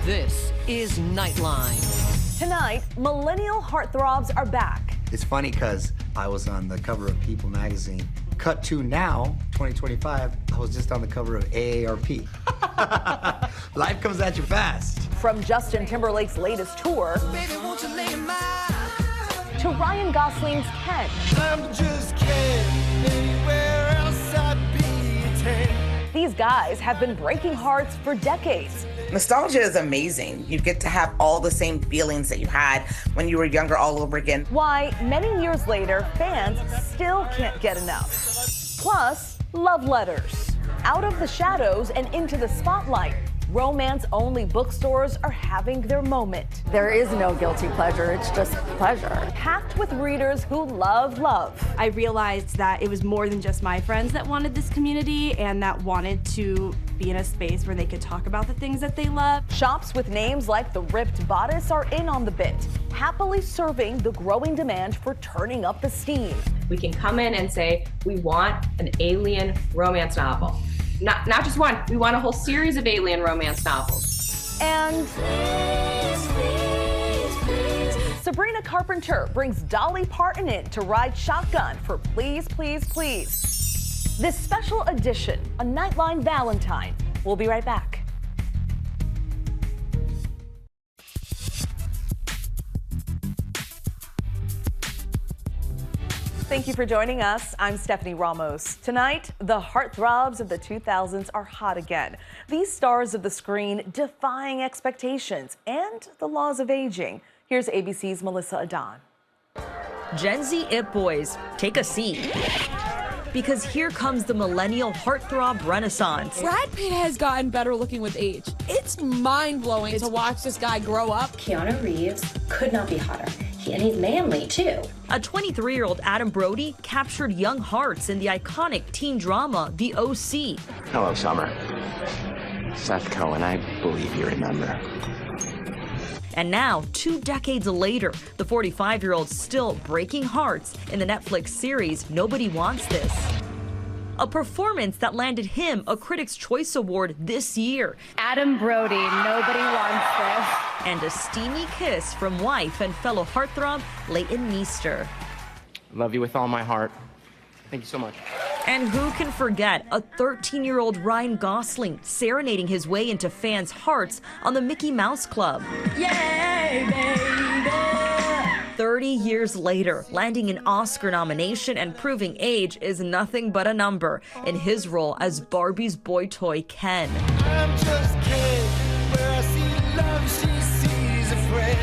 This is Nightline. Tonight, Millennial heartthrobs are back. It's funny because I was on the cover of People magazine. Cut to now, 2025, I was just on the cover of AARP. Life comes at you fast. From Justin Timberlake's latest tour to Ryan Gosling's Ken. I'm just Ken, anywhere else I'd be 10. These guys have been breaking hearts for decades. Nostalgia is amazing. You get to have all the same feelings that you had when you were younger all over again. Why, many years later, fans still can't get enough. Plus, love letters. Out of the shadows and into the spotlight, romance-only bookstores are having their moment. There is no guilty pleasure, it's just pleasure. Packed with readers who love love. I realized that it was more than just my friends that wanted this community and that wanted to be in a space where they could talk about the things that they love. Shops with names like the Ripped Bodice are in on the bit, happily serving the growing demand for turning up the steam. We can come in and say, we want an alien romance novel. Not just one, we want a whole series of alien romance novels. And Sabrina Carpenter brings Dolly Parton in to ride shotgun for Please, Please, Please. This special edition, a Nightline Valentine. We'll be right back. Thank you for joining us. I'm Stephanie Ramos. Tonight, the heartthrobs of the 2000s are hot again. These stars of the screen defying expectations and the laws of aging. Here's ABC's Melissa Adon. Gen Z it boys, take a seat. Because here comes the millennial heartthrob renaissance. Brad Pitt has gotten better looking with age. It's mind-blowing to watch this guy grow up. Keanu Reeves could not be hotter. And he's manly, too. A 23-year-old Adam Brody captured young hearts in the iconic teen drama, The OC. Hello, Summer. Seth Cohen, I believe you remember. And now, 2 decades later, the 45-year-old's still breaking hearts in the Netflix series Nobody Wants This. A performance that landed him a Critics' Choice Award this year. Adam Brody, Nobody Wants This. And a steamy kiss from wife and fellow heartthrob Leighton Meester. Love you with all my heart. Thank you so much. And who can forget a 13-year-old Ryan Gosling serenading his way into fans' hearts on the Mickey Mouse Club. Yay, baby! 30 years later, landing an Oscar nomination and proving age is nothing but a number in his role as Barbie's boy toy Ken. I'm just Ken, where I see love, she sees a friend.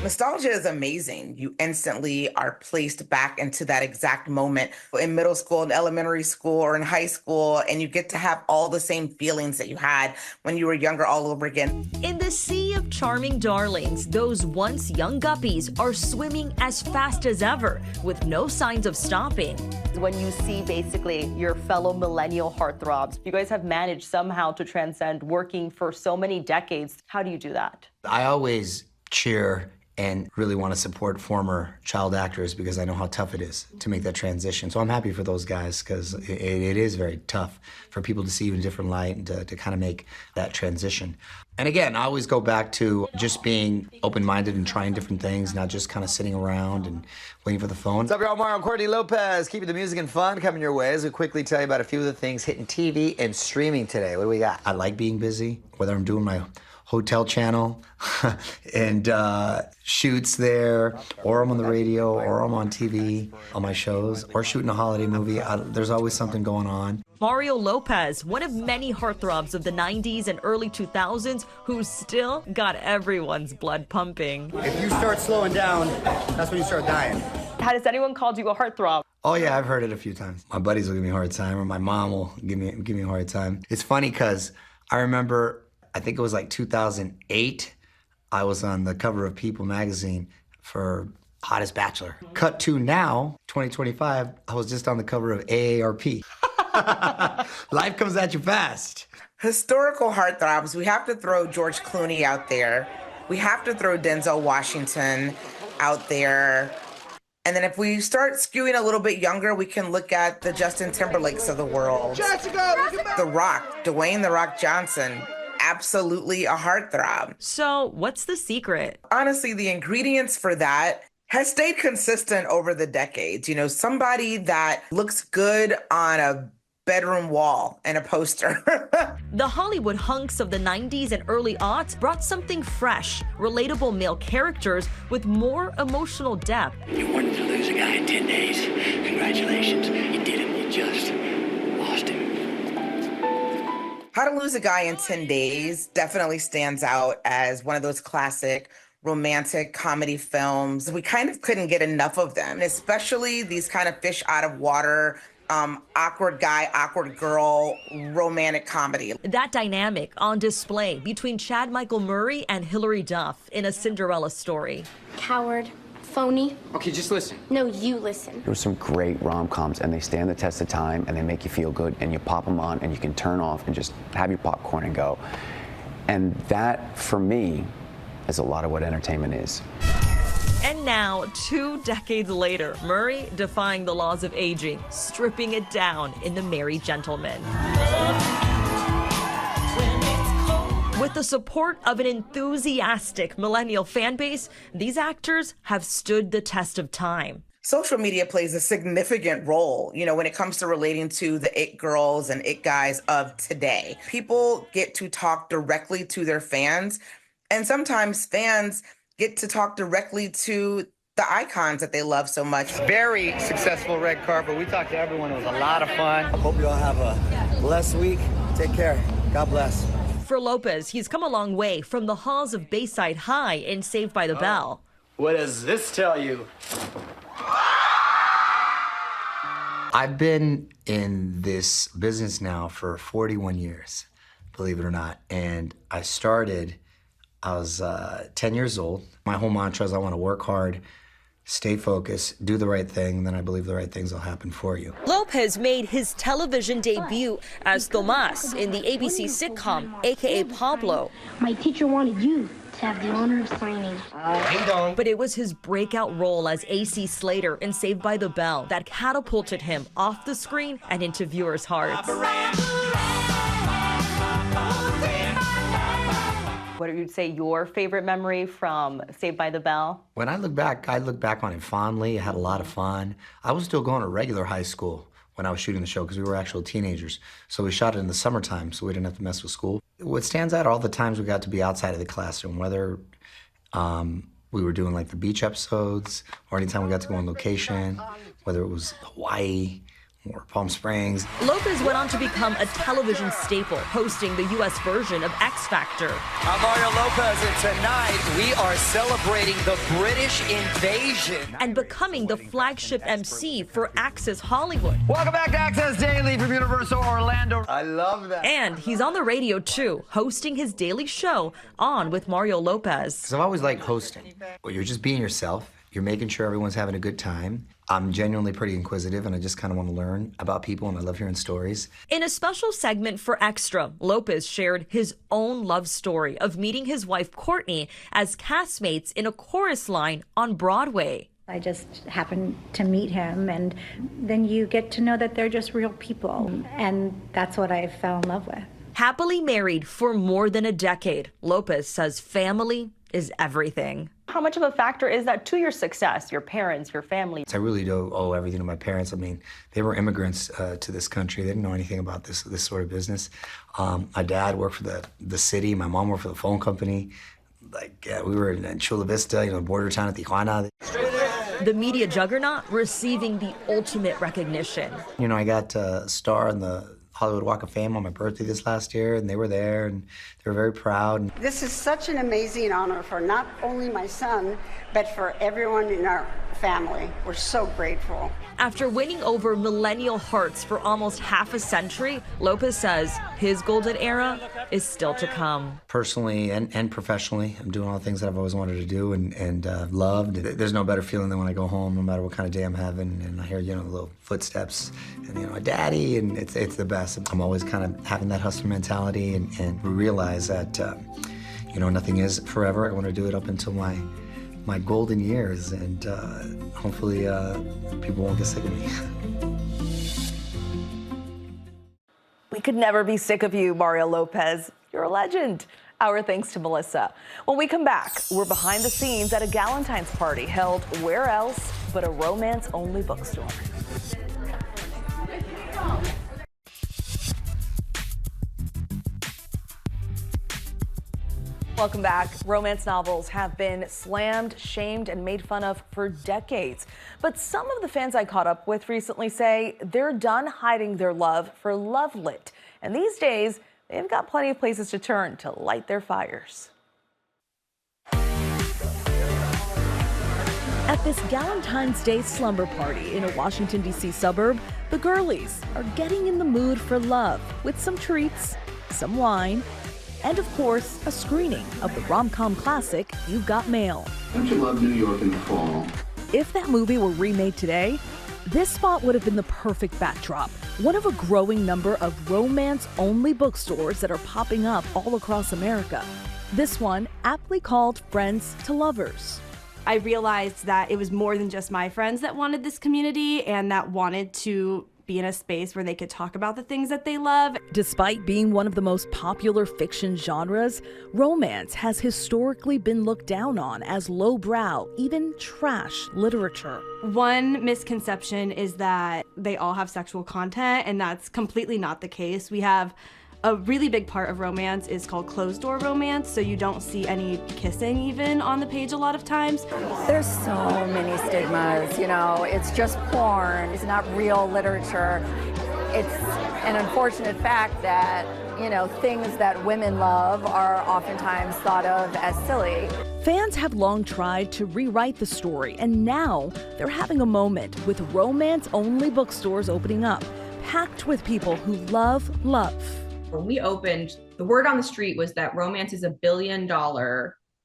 nostalgia is amazing. You instantly are placed back into that exact moment in middle school, in elementary school, or in high school, and you get to have all the same feelings that you had when you were younger all over again. In the sea of charming darlings, those once young guppies are swimming as fast as ever, with no signs of stopping. When you see basically your fellow millennial heartthrobs, you guys have managed somehow to transcend working for so many decades. How do you do that? I always cheer and really want to support former child actors because I know how tough it is to make that transition. So I'm happy for those guys because it is very tough for people to see you in a different light and to kind of make that transition. And again, I always go back to just being open-minded and trying different things, not just kind of sitting around and waiting for the phone. What's up, y'all? Mario and Courtney Lopez, keeping the music and fun coming your way as we quickly tell you about a few of the things hitting TV and streaming today. What do we got? I like being busy, whether I'm doing my hotel channel and shoots there, or I'm on the radio, or I'm on TV on my shows, or shooting a holiday movie. There's always something going on. Mario Lopez, one of many heartthrobs of the 90s and early 2000s who still got everyone's blood pumping. If you start slowing down, that's when you start dying. Has anyone called you a heartthrob? Oh yeah, I've heard it a few times. My buddies will give me a hard time, or my mom will give me a hard time. It's funny because I remember, I think it was like 2008, I was on the cover of People magazine for Hottest Bachelor. Cut to now, 2025, I was just on the cover of AARP. Life comes at you fast. Historical heartthrobs, we have to throw George Clooney out there. We have to throw Denzel Washington out there. And then if we start skewing a little bit younger, we can look at the Justin Timberlakes of the world. Jessica! The Rock, Dwayne "The Rock" Johnson. absolutely a heartthrob. So what's the secret? Honestly, the ingredients for that has stayed consistent over the decades. You know, somebody that looks good on a bedroom wall and a poster. The Hollywood hunks of the 90s and early aughts brought something fresh, relatable male characters with more emotional depth. You wanted to lose a guy in 10 days. Congratulations, you did it. You just lost him. How to Lose a Guy in 10 Days definitely stands out as one of those classic romantic comedy films. We kind of couldn't get enough of them, especially these kind of fish out of water, awkward guy, awkward girl, romantic comedy. That dynamic on display between Chad Michael Murray and Hilary Duff in A Cinderella Story. Coward, phony. Okay, just listen. No, you listen. There's some great rom-coms, and they stand the test of time, and they make you feel good, and you pop them on, and you can turn off and just have your popcorn and go. And that, for me, is a lot of what entertainment is. And now, 2 decades later, Murray defying the laws of aging, stripping it down in The Merry Gentleman. With the support of an enthusiastic millennial fan base, these actors have stood the test of time. Social media plays a significant role, you know, when it comes to relating to the it girls and it guys of today. People get to talk directly to their fans, and sometimes fans get to talk directly to the icons that they love so much. Very successful red carpet. We talked to everyone. It was a lot of fun. I hope you all have a blessed week. Take care. God bless. For Lopez, he's come a long way from the halls of Bayside High in Saved by the Bell. What does this tell you? I've been in this business now for 41 years, believe it or not. And I was 10 years old. My whole mantra is I want to work hard, stay focused, do the right thing, and then I believe the right things will happen for you. Lopez made his television debut as Tomas in the ABC sitcom, aka Pablo. My teacher wanted you to have the honor of signing. But it was his breakout role as AC Slater in Saved by the Bell that catapulted him off the screen and into viewers' hearts. What would you say your favorite memory from Saved by the Bell? When I look back on it fondly. I had a lot of fun. I was still going to regular high school when I was shooting the show because we were actual teenagers. So we shot it in the summertime, so we didn't have to mess with school. What stands out are all the times we got to be outside of the classroom, whether we were doing like the beach episodes or anytime we got to go on location, whether it was Hawaii or Palm Springs. Lopez went on to become a television staple, hosting the U.S. version of X Factor. I'm Mario Lopez, and tonight we are celebrating the British invasion. And becoming the flagship MC for Access Hollywood. Welcome back to Access Daily from Universal Orlando. I love that. And he's on the radio too, hosting his daily show, On with Mario Lopez. Because I've always liked hosting. Well, you're just being yourself. You're making sure everyone's having a good time. I'm genuinely pretty inquisitive, and I just kind of want to learn about people, and I love hearing stories. In a special segment for Extra, Lopez shared his own love story of meeting his wife, Courtney, as castmates in a chorus line on Broadway. I just happened to meet him, and then you get to know that they're just real people, and that's what I fell in love with. Happily married for more than a decade, Lopez says family is everything. How much of a factor is that to your success, your parents, your family? I really do owe everything to my parents. I mean, they were immigrants to this country. They didn't know anything about this sort of business. My dad worked for the city. My mom worked for the phone company. We were in Chula Vista, border town at Tijuana. The media juggernaut receiving the ultimate recognition. I got a star in the Hollywood Walk of Fame on my birthday this last year, and they were there, and they were very proud. This is such an amazing honor for not only my son, but for everyone in our family. We're so grateful. After winning over millennial hearts for almost half a century, Lopez says his golden era is still to come. Personally and professionally, I'm doing all the things that I've always wanted to do and loved. There's no better feeling than when I go home, no matter what kind of day I'm having, and I hear, the little footsteps and, my daddy, and it's the best. I'm always kind of having that hustler mentality and realize that, nothing is forever. I want to do it up until my golden years, and hopefully people won't get sick of me. We could never be sick of you, Mario Lopez. You're a legend. Our thanks to Melissa. When we come back, we're behind the scenes at a Galentine's party held where else but a romance-only bookstore. Welcome back. Romance novels have been slammed, shamed, and made fun of for decades. But some of the fans I caught up with recently say they're done hiding their love for love lit. And these days, they've got plenty of places to turn to light their fires. At this Galentine's Day slumber party in a Washington, D.C. suburb, the girlies are getting in the mood for love with some treats, some wine, and of course, a screening of the rom-com classic, You've Got Mail. Don't you love New York in the fall? If that movie were remade today, this spot would have been the perfect backdrop. One of a growing number of romance-only bookstores that are popping up all across America. This one aptly called Friends to Lovers. I realized that it was more than just my friends that wanted this community and that wanted to be in a space where they could talk about the things that they love. Despite being one of the most popular fiction genres, romance has historically been looked down on as lowbrow, even trash literature. One misconception is that they all have sexual content, and that's completely not the case. We have a really big part of romance is called closed door romance, so you don't see any kissing even on the page a lot of times. There's so many stigmas, you know, it's just porn, it's not real literature. It's an unfortunate fact that, you know, things that women love are oftentimes thought of as silly. Fans have long tried to rewrite the story, and now they're having a moment with romance-only bookstores opening up, packed with people who love love. When we opened, the word on the street was that romance is $1 billion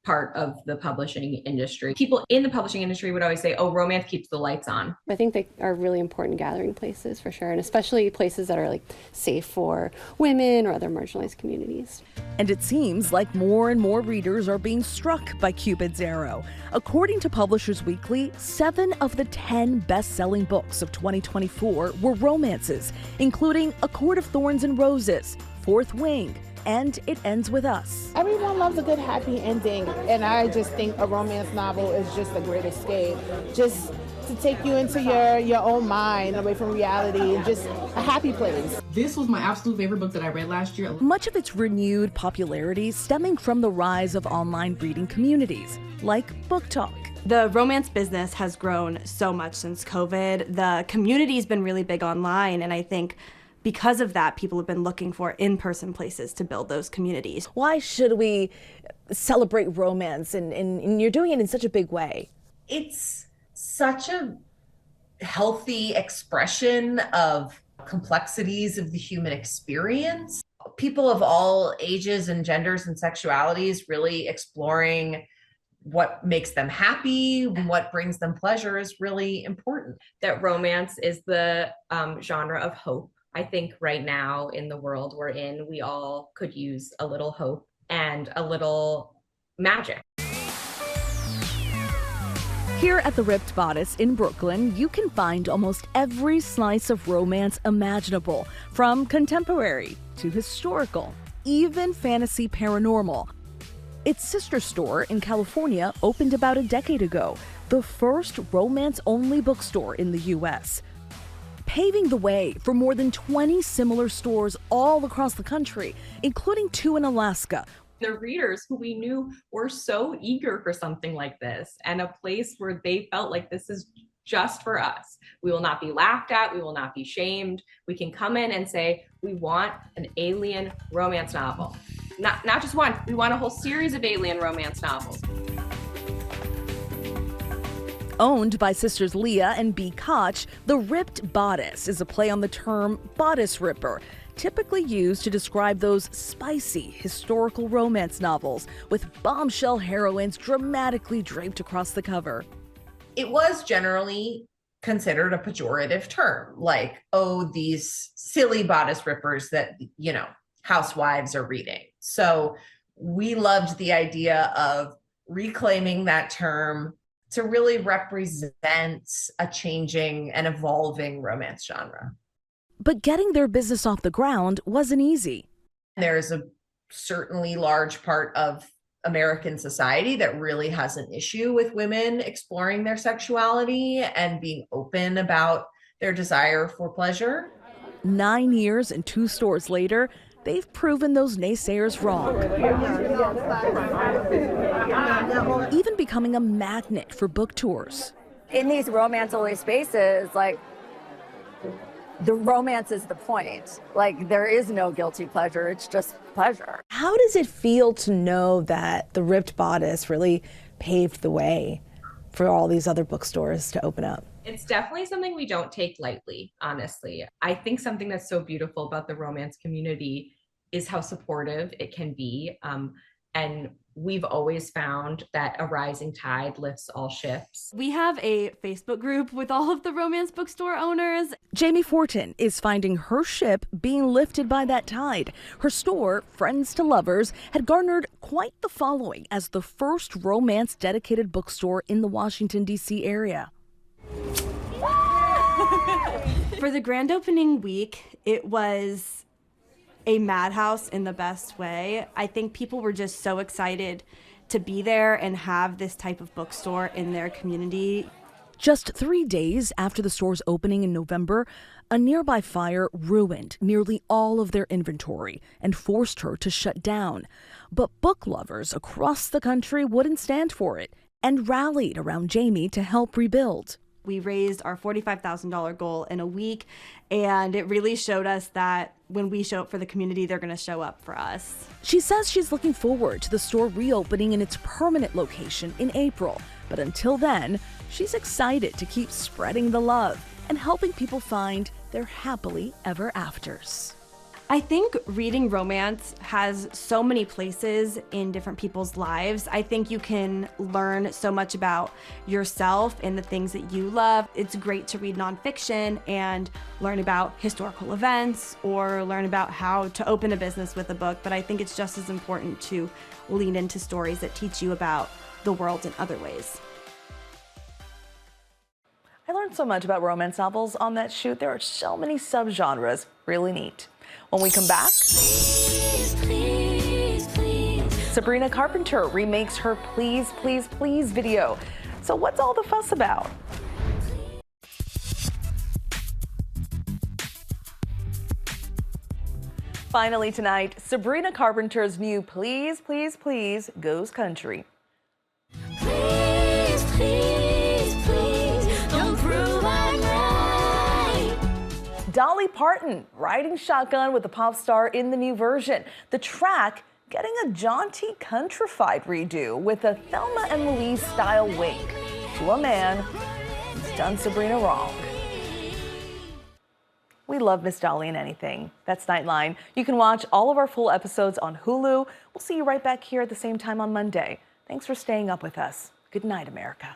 part of the publishing industry. People in the publishing industry would always say, oh, romance keeps the lights on. I think they are really important gathering places for sure, and especially places that are like safe for women or other marginalized communities. And it seems like more and more readers are being struck by Cupid's arrow. According to Publishers Weekly, 7 of the 10 best-selling books of 2024 were romances, including A Court of Thorns and Roses, Fourth Wing, and It Ends With Us. Everyone loves a good happy ending, and I just think a romance novel is just a great escape. Just to take you into your own mind, away from reality, and just a happy place. This was my absolute favorite book that I read last year. Much of its renewed popularity stemming from the rise of online reading communities, like Book Talk. The romance business has grown so much since COVID. The community's been really big online, and I think because of that, people have been looking for in-person places to build those communities. Why should we celebrate romance and you're doing it in such a big way? It's such a healthy expression of complexities of the human experience. People of all ages and genders and sexualities really exploring what makes them happy, what brings them pleasure is really important. That romance is the genre of hope. I think right now in the world we're in, we all could use a little hope and a little magic. Here at the Ripped Bodice in Brooklyn, you can find almost every slice of romance imaginable, from contemporary to historical, even fantasy paranormal. Its sister store in California opened about a decade ago, the first romance-only bookstore in the U.S., paving the way for more than 20 similar stores all across the country, including 2 in Alaska. The readers who we knew were so eager for something like this and a place where they felt like this is just for us. We will not be laughed at. We will not be shamed. We can come in and say, we want an alien romance novel. Not just one. We want a whole series of alien romance novels. Owned by sisters Leah and B. Koch, the Ripped Bodice is a play on the term bodice ripper, typically used to describe those spicy historical romance novels with bombshell heroines dramatically draped across the cover. It was generally considered a pejorative term, like, oh, these silly bodice rippers that, you know, housewives are reading. So we loved the idea of reclaiming that term to really represent a changing and evolving romance genre. But getting their business off the ground wasn't easy. There's a certainly large part of American society that really has an issue with women exploring their sexuality and being open about their desire for pleasure. 9 years and 2 stores later, they've proven those naysayers wrong. Even becoming a magnet for book tours. In these romance-only spaces, like, the romance is the point. Like, there is no guilty pleasure, it's just pleasure. How does it feel to know that the Ripped Bodice really paved the way for all these other bookstores to open up? It's definitely something we don't take lightly, honestly. I think something that's so beautiful about the romance community is how supportive it can be. And we've always found that a rising tide lifts all ships. We have a Facebook group with all of the romance bookstore owners. Jamie Fortin is finding her ship being lifted by that tide. Her store, Friends to Lovers, had garnered quite the following as the first romance-dedicated bookstore in the Washington, D.C. area. For the grand opening week, it was a madhouse in the best way. I think people were just so excited to be there and have this type of bookstore in their community. Just 3 days after the store's opening in November, a nearby fire ruined nearly all of their inventory and forced her to shut down. But book lovers across the country wouldn't stand for it and rallied around Jamie to help rebuild. We raised our $45,000 goal in a week, and it really showed us that when we show up for the community, they're going to show up for us. She says she's looking forward to the store reopening in its permanent location in April. But until then, she's excited to keep spreading the love and helping people find their happily ever afters. I think reading romance has so many places in different people's lives. I think you can learn so much about yourself and the things that you love. It's great to read nonfiction and learn about historical events or learn about how to open a business with a book, but I think it's just as important to lean into stories that teach you about the world in other ways. I learned so much about romance novels on that shoot. There are so many subgenres. Really neat. When we come back, Please, please, please. Sabrina Carpenter remakes her Please, Please, Please video. So what's all the fuss about? Finally tonight, Sabrina Carpenter's new Please, Please, Please goes country. Please, please, please, don't prove I'm right. Dolly Parton riding shotgun with the pop star in the new version. The track getting a jaunty countrified redo with a Thelma and Louise style wink to a man who's done Sabrina wrong. We love Miss Dolly in anything. That's Nightline. You can watch all of our full episodes on Hulu. We'll see you right back here at the same time on Monday. Thanks for staying up with us. Good night, America.